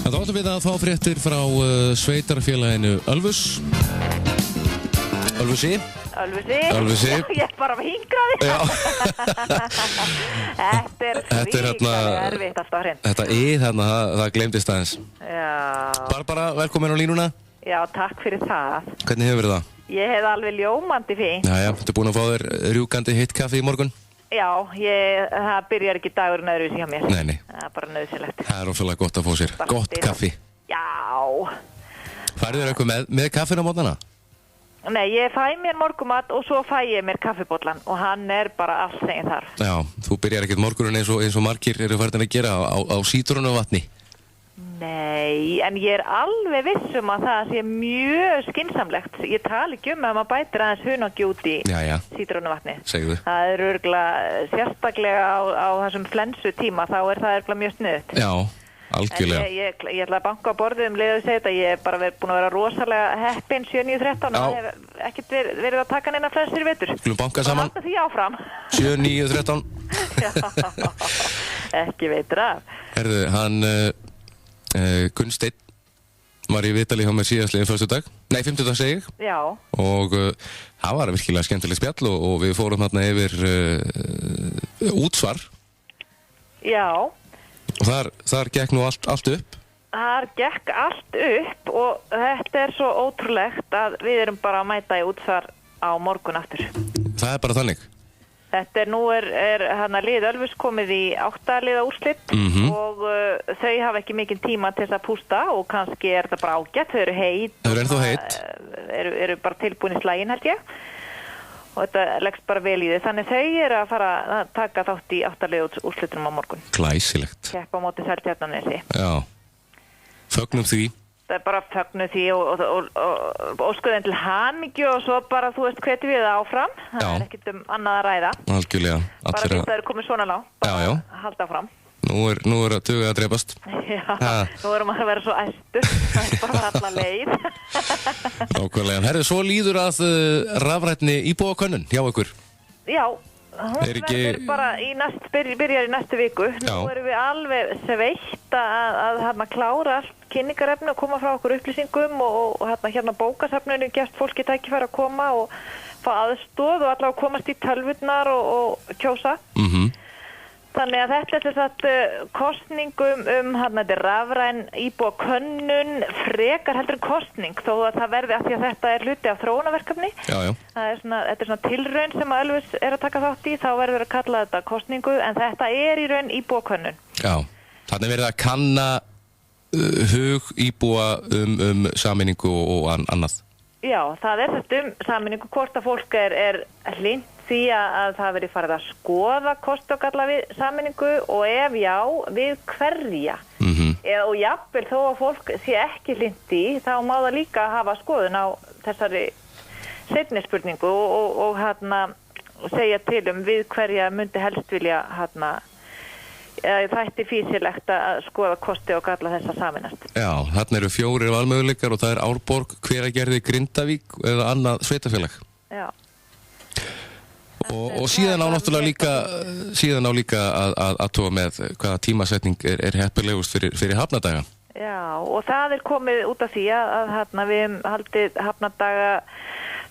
Það áttum við að fá fréttir frá sveitarfélaginu Ölfus. Ölfusi. Ég bara hingraði. Já. Þetta er erfitt að starra inn. Þetta þarna, það gleymdist aðeins. Já. Barbara, velkomin á línuna. Já, takk fyrir það. Hvernig hefur það? Ég hef alveg ljómandi fínt. Jæja, ertu búin að fá þér rjúkandi heitt kaffi í morgun? Já, það byrjar ekki dagurinn öðruvísi hjá mér. Nei. Það bara nauðsynlegt. Það rosalega gott að fá sér. Gott kaffi. Já. Færðu þér eitthvað með kaffin á mótnana? Nei, ég fæ mér morgumat og svo fæ ég mér kaffibollan og hann bara allt sem ég þarf. Já, þú byrjar ekkert morguninn eins og margir eru farin að gera á sítrónuvatni. Nei, en ég alveg vissum að það sé mjög skynsamlegt. Ég tali ekki að maður bætir aðeins hunangi út í sítrónuvatni. Segðu. Það örugglega sérstaklega á þessum flensu tíma, þá það örugglega mjög sniðugt. Já, algjörlega. Ég ætla að banka á borðið leið og segja þetta. Ég bara búin að vera rosalega heppin 7-9-13 og hef ekkert verið að taka neina flensur í vetur. Skulum banka saman. Og halda því áfram. 7-9-13. Já, ekki veitur af. Herðu, hann Gunnsteinn var í vitali hjá mér síðastliðinn fimmtudag segi ég. Já. Og það var virkilega skemmtilegt spjall og við fórum þarna yfir útsvar. Já. Og þar gekk nú allt upp. Þar gekk allt upp og þetta svo ótrúlegt að við erum bara að mæta í útsvar á morgun aftur. Það bara þannig. Þetta nú lið Ölfus komið í 8 liða úrslit og þau hafa ekki mikinn tíma til þess að pústa og kannski þetta bara ágætt, þau eru heit. Þau eru ennþá heit. Eru bara tilbúin í slaginn held ég og þetta leggst bara vel í þau. Þannig þau eru að fara að taka þátt í 8 liða úrslitunum á morgun. Glæsilegt. Keppa á móti Seltjarnarnesi. Já, fögnum því. Það bara fögnu því og óskuðin til hamingju og svo bara, þú veist, hvetjum við það áfram. Það ekkert annað að ræða. Algjörlega. Bara því það eru komið svona lág. Já. Halda áfram. Nú er að tuga að drepast. Já, nú erum að vera svo æstur. Það bara alla leið. Nákvæmlega. Herðu, svo líður að rafrænni íbúakönnun hjá ykkur. Já. Hún verður bara byrjar í næstu viku. Nú erum við alveg sveitt að klára allt kynningarefni og koma frá okkur upplýsingum og hérna bókasafninu gefst fólki tækifæri að koma og fá aðstoð og allavega komast í tölvurnar og kjósa. Þannig að þetta þess að kosningum þetta rafræn íbúakönnun frekar heldur en kosning þó að það verði að því að þetta hluti af þróunarverkefni. Já. Þetta svona tilraun sem að Ölfus að taka þátt í, þá verður að kalla þetta kosningu en þetta í raun íbúakönnun. Já, þannig verður að kanna hug íbúa sameiningu og annað. Já, það þetta sameiningu hvort að fólk hlynnt því að það verið farið að skoða kosti og galla við sameiningu og ef já, við hverja. Og jafnvel þó að fólk sé ekki hlynnt í, þá má það líka hafa skoðun á þessari seinni spurningu og segja til við hverja myndi helst vilja þætti fýsilegt að skoða kosti og galla þessa sameinast. Já, þarna eru 4 valmöguleikar og það Árborg, Hveragerði, Grindavík eða annað sveitafélag. Já. Og síðan á náttúrulega líka að tóa með hvaða tímasetning heppilegust fyrir hafnadaga. Já, og það komið út af því að við haldið hafnadaga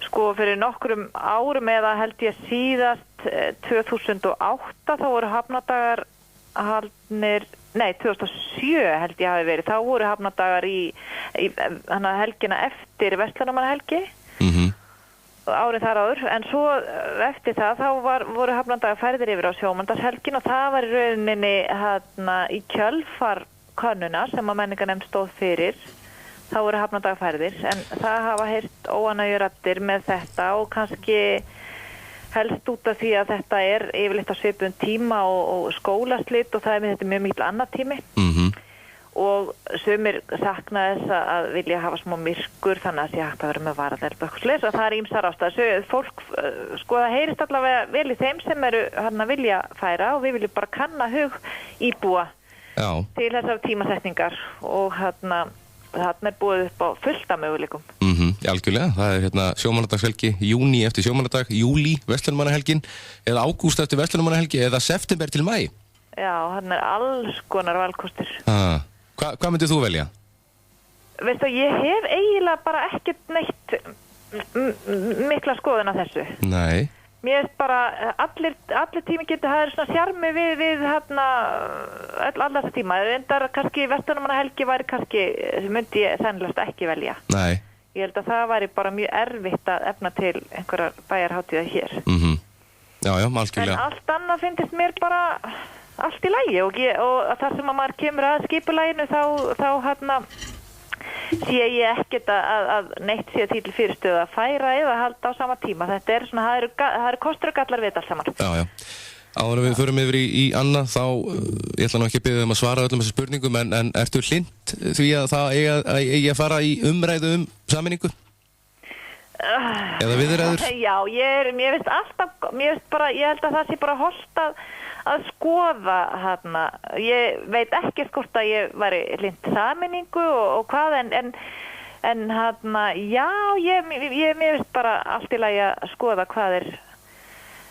fyrir nokkrum árum eða held ég síðast 2008 þá voru hafnadagar haldnir, 2007 held ég hafi verið, þá voru hafnadagar í helgina eftir Verslunarmannahelgi árið þar áður, en svo eftir það þá voru hafnadagar færðir yfir á sjómandagshelgin og það var í rauninni í kjölfar könnuna sem að menningarnefnd stóð fyrir þá voru hafnadagar færðir en það hafa heyrt óánægjuraddir með þetta og kannski helst út af því að þetta yfirleitt á svipum tíma og skólaslit og það þetta mjög mikil annað tími og sumir sakna þess að vilja hafa smá myrkur þannig að sé hægt að vera með varadelbu og það ýmsar ástæður. Fólk það heyrist allavega vel í þeim sem eru vilja færa og við viljum bara kanna hug íbúa til þessar tímasetningar og þarna búið upp á fullt af möguleikum. Algjörlega, það sjómannadagshelgi, júní eftir sjómannadag, júlí Verslunarmannahelgin eða ágúst eftir Verslunarmannahelgi eða september til maí. Já, alls konar valkostir. Hvað myndir þú velja? Veistu, ég hef eiginlega bara ekkert neitt mikla skoðun á þessu. Nei. Mér finnst bara allir tími getur það svona sjarmi við alla þessa tíma. Reyndar kannski verslunarmannahelgi væri kannski, myndi ég sennilegast ekki velja. Nei. Ég held að það væri bara mjög erfitt að efna til einhverjar bæjarhátíða hér. Já, algjörlega. En allt annað finnst mér bara allt í lagi og þar sem að maður kemur að skipulaginu þá sé ég ekkert að neitt sé til fyrirstöðu að færa eða halda á sama tíma. Þetta er svona, það eru kostur og gallar við þetta allt saman. Já. Áður en við förum yfir í annað, þá ég ætla nú ekki að biðja að svara öllum þessu spurningum, en ertu hlynnt því að það eigi að fara í umræðu sameiningu? Eða viðræður? Já, mér finnst bara, ég held að það sé bara hollt að skoða hérna. Ég veit ekki hvort að ég væri hlynnt sameiningu og hvað, en hérna, já, mér finnst bara allt í lagi að skoða hvað er.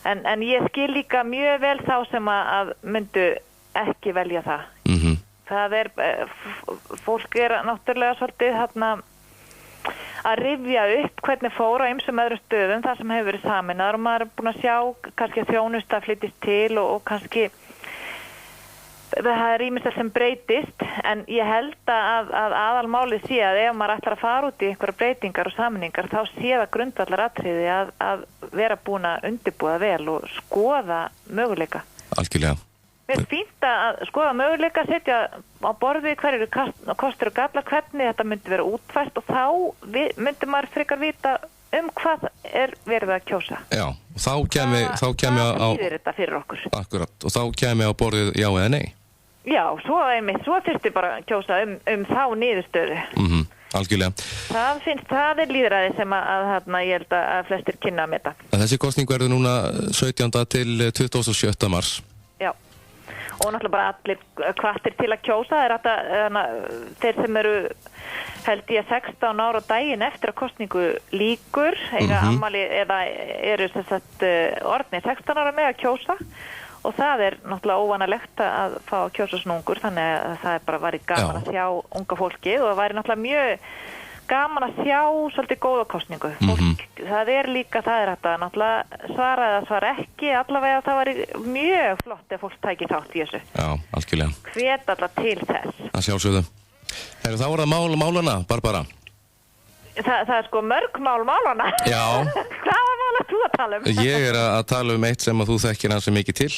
En ég skil líka mjög vel þá sem að myndu ekki velja það. Það fólk náttúrulega svolítið hérna að rifja upp hvernig fór á ýmsum öðrum stöðum þar sem hefur verið sameinaðar og maður er búin að sjá kannski að þjónusta flyttist til og kannski það er ýmislegt sem breytist, en ég held að aðalmálið sé að ef maður ætlar að fara út í einhverja breytingar og sameiningar þá sé það grundvallaratriði að vera búin að undirbúa vel og skoða möguleika. Algjörlega. Mér er fínt að skoða möguleika, setja á borði hverju kostur og gallar, hvernig þetta myndi vera útfært og þá myndi maður frekar vita hvað er verið að kjósa. Já, og þá kemi á... Hvað þýðir þetta fyrir okkur? Akkurat, og þá kemi á borðið já eða nei? Já, svo þyrfti bara að kjósa þá niðurstöðu. Algjörlega. Það er lýðræði sem að ég held að flestir kynna að meta. Þessi kosning verður núna 17. til 27. mars. Já. Og náttúrulega bara allir hvattir til að kjósa. Þeir sem eru held ég 16 ára daginn eftir að kosningu lýkur, eiga afmæli eða eru orðnir 16 ára með að kjósa og það er náttúrulega óvanalegt að fá að kjósa svona ungur, þannig að það er bara væri gaman að sjá unga fólki og það væri náttúrulega mjög gaman að sjá svolítið góða kosningu. Það er hægt að náttúrulega svara eða svara ekki, allavega það væri mjög flott ef fólk tæki þátt í þessu. Já, algjörlega. Hvet allar til þess. Það sjálfsögðu. Þá er það málana, Barbara. Það er sko mörg málana. Já. Hvaða mál ert þú að tala um? Ég er að tala um eitt sem að þú þekkir hans mikið til.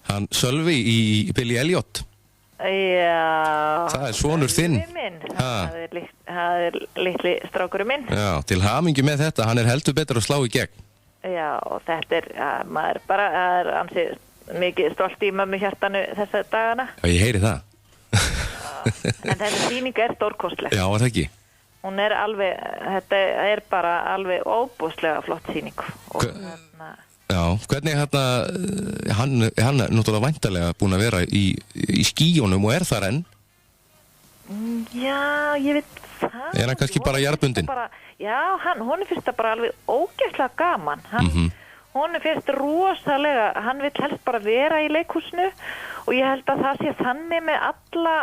Hann Sölvi í Billy Elliot. Já. Það er sonur þinn. Það er litli strákurinn minn. Já, til hamingju með þetta. Hann er heldur betur að slá í gegn. Já, og þetta maður bara ansið mikið stolt í mömmu hjartanu þessa dagana. Já, ég heyri það. En þessi sýning er stórkostleg. Já, það ekki. Hún er þetta er bara alveg óbúslega flott sýning. Já, hvernig hann er náttúrulega væntanlega búin að vera í skíunum og er þar enn? Já, ég veit það. Er hann kannski bara jarðbundinn? Já, hún finnst það bara alveg ógeðslega gaman. Hún finnst rosalega, hann vill helst bara vera í leikhúsinu og ég held að það sé þannig með alla,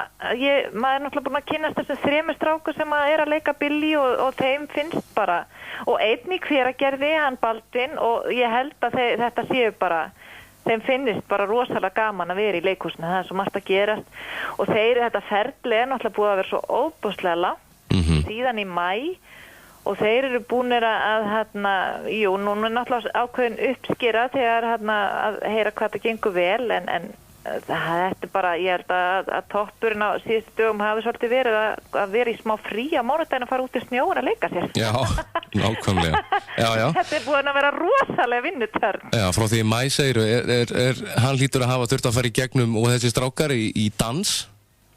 maður er náttúrulega búin að kynnast þessum 3 strákur sem er að leika Billy og þeim finnst bara, og einn í Hveragerði, hann Baldvin, og ég held að þetta séu bara, þeim finnst bara rosalega gaman að vera í leikhúsinu, það er svo margt að gerast og þetta ferli er náttúrulega búið að vera svo óbúslega langt síðan í maí og þeir eru búinir núna er náttúrulega ákveðin uppskera þegar að heyra hvað það gengur vel en þetta er bara, ég held að toppurinn á síðustu dögum hafi svolítið verið að vera í smá frí á mánudaginn að fara út í snjóin að leika sér. Já, nákvæmlega. Já. Þetta er búin að vera rosalega vinnutörn. Já, frá því Mæ segir, hann hlýtur að hafa þurft að fara í gegnum og þessi strákar í dans,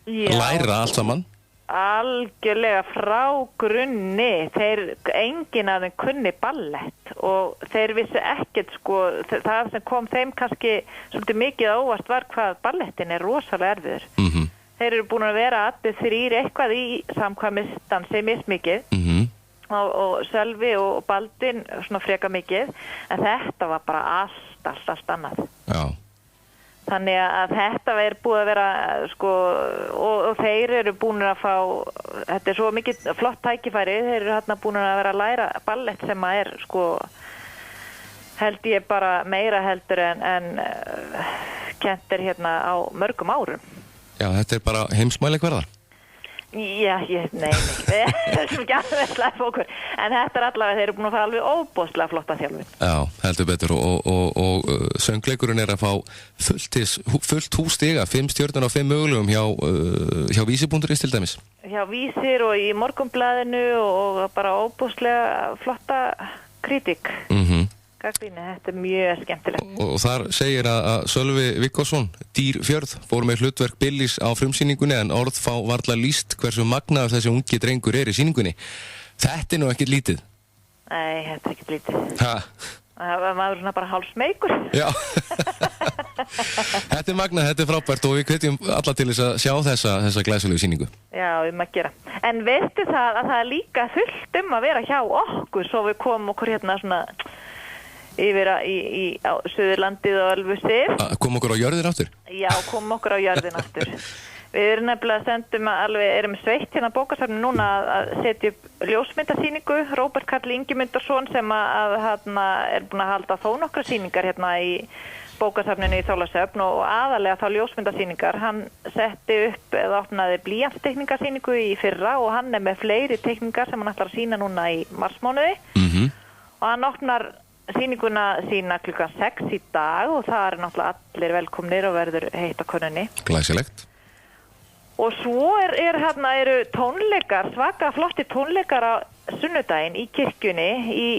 læra allt saman. Algjörlega frá grunni, enginn af þeim kunni ballett og þeir vissu ekkert það sem kom þeim kannski svolítið mikið óvart var hvað ballettin er rosalega erfiður. Þeir eru búin að vera allir 3 eitthvað í samkvæmisdansi mismikið og Sölvi og Baldvin svona freka mikið, en þetta var bara allt annað. Já. Þannig að þetta er búið að vera og þeir eru búin að fá, þetta svo mikið flott tækifæri, þeir eru hérna búin að vera að læra ballett sem að sko, held ég bara meira heldur en kennt hérna á mörgum árum. Já, þetta bara heimsmælikvarðar. Já, nei, við erum ekki alveg slæf okkur, en þetta allavega, þeir eru búin að fara alveg óbóðslega flotta þjálfun. Já, heldur betur og söngleikurinn að fá fullt hússtiga, 5 stjörnur á 5 mögulegum hjá Vísir.is til dæmis. Hjá Vísir og í Morgunblaðinu og bara óbóðslega flotta kritík. Gagnrýni, þetta mjög skemmtilegt. Og þar segir að Sölvi Viggósson, Dýr fjörð, fór með hlutverk Billys á frumsýningunni en orð fá varla lýst hversu magnaður þessi ungi drengur í sýningunni. Þetta nú ekkert lítið. Nei, þetta ekkert lítið. Ha? Maður svona bara hálfsmeykur. Já. Þetta magnað, þetta frábært og við hvetjum alla til þess að sjá þessa glæsilegu sýningu. Já, að gera. En veistu það að það líka fullt að vera hjá okkur svo við komum okkur hérna svona yfir á Suðurlandið og Ölfusið. Kom okkur á jörðin aftur? Já, kom okkur á jörðin aftur. Við erum nefnilega erum sveitt hérna bókasafni núna að setja upp ljósmyndasýningu. Róbert Karl Ingimundarson sem er búin að halda þó nokkra sýningar hérna í bókasafninu í Þorlákshöfn og aðalega þá ljósmyndasýningar. Hann setti upp eða opnaði blýantstekningasýningu í fyrra og hann er með fleiri tekningar sem hann ætlar að sýna núna í marsmánuði. Og hann opnar sýninguna sína klukkan 6 í dag og það náttúrulega allir velkomnir og verður heitt á könnunni. Glæsilegt. Og svo eru tónleikar, svaka flotti tónleikar á sunnudaginn í kirkjunni, í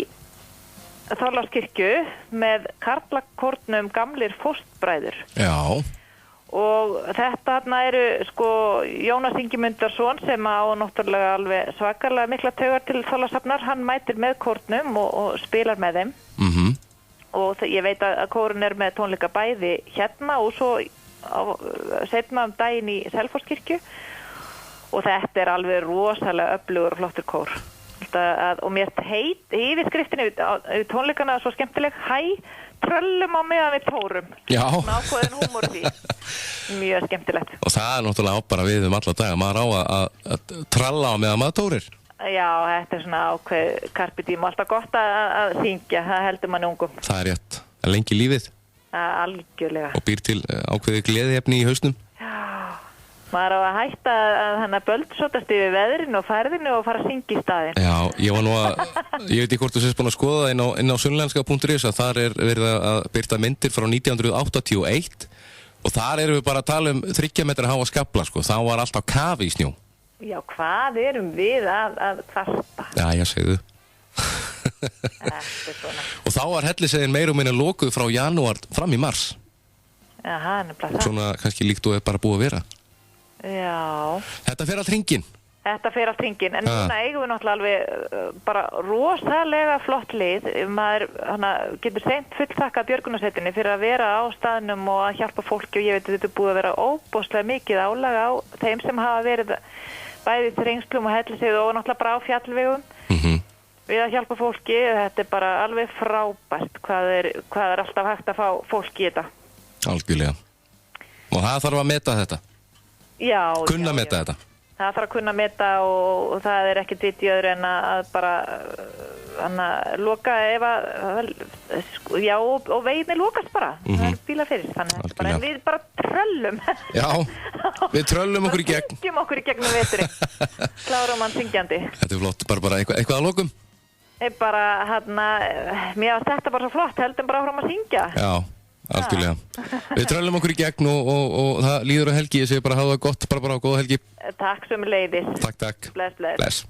Þorlákskirkju með karlakórnum Gamlir fóstbræður. Já. Og þetta eru sko Jónas Ingimundarson sem á náttúrulega alveg svakalega mikla taugar til Þorlákshafnar, hann mætir með kórnum og spilar með þeim. Og ég veit að kórun er með tónleika bæði hérna og svo seinna daginn í Selfosskirkju og þetta alveg rosalega öflugur og flottur kór. Og mér yfirskriftin í tónleikana svo skemmtileg, tröllum á meðan við tórum. Já. Nákvæðin húmor því. Mjög skemmtilegt. Og það náttúrulega bara við alla daga. Maður á að tralla á meðan maður tórir. Já, þetta svona ákveð carpe diem og alltaf gott að syngja. Það heldur manni ungum. Það rétt. Það lengi lífið. Algjörlega. Og býr til ákveði gleðiefni í hausnum. Maður á að hætta að böldsótast yfir veðrinu og færðinu og fara að syngja í staðinn. Já, ég veit ekki hvort þú sést búin að skoða það inn á sunnlenska.is að þar verið að byrta myndir frá 1981 og þar erum við bara að tala 3 metra háa skafla, sko. Þá var alltaf kafi í snjó. Já, hvað erum við að kvarta? Já, ég segðu. Og þá var Helliseiðin meira og minna lokuð frá janúar fram í mars. Jaha, nefnilega það. Svona kannski líkt og bara búið að vera. Já. Þetta fer allt hringinn. Þetta fer allt hringinn, en núna eigum við náttúrulega alveg bara rosalega flott lið. Maður getur seint fulltakka björgunarsveitinni fyrir að vera á staðnum og að hjálpa fólki og ég veit að þetta er búið að vera óbóðslega mikið álag á þeim sem hafa verið bæði Þrengslum og Helliseiði og náttúrulega bara á fjallvegum. Við að hjálpa fólki, þetta er bara alveg frábært hvað er alltaf hægt að fá fólk í þetta. Algjörlega. Og það þarf að meta þetta. Já. Kunna meta þetta. Það þarf að kunna meta og það er ekkert vitt í öðru en að bara loka og veginni lokast bara. Það er bílar fyrir. Þannig að við bara tröllum. Já, við tröllum okkur í gegn. Við syngjum okkur í gegnum veturinn. Klárum hann syngjandi. Þetta er flott, bara eitthvað að lokum. Mér var þetta bara svo flott, heldum bara áfram að syngja. Já. Algjörlega. Við tröllum okkur í gegn og það líður á helgi. Ég segi bara hafa það gott, bara á góða helgi. Takk sömuleiðis. Takk. Bless.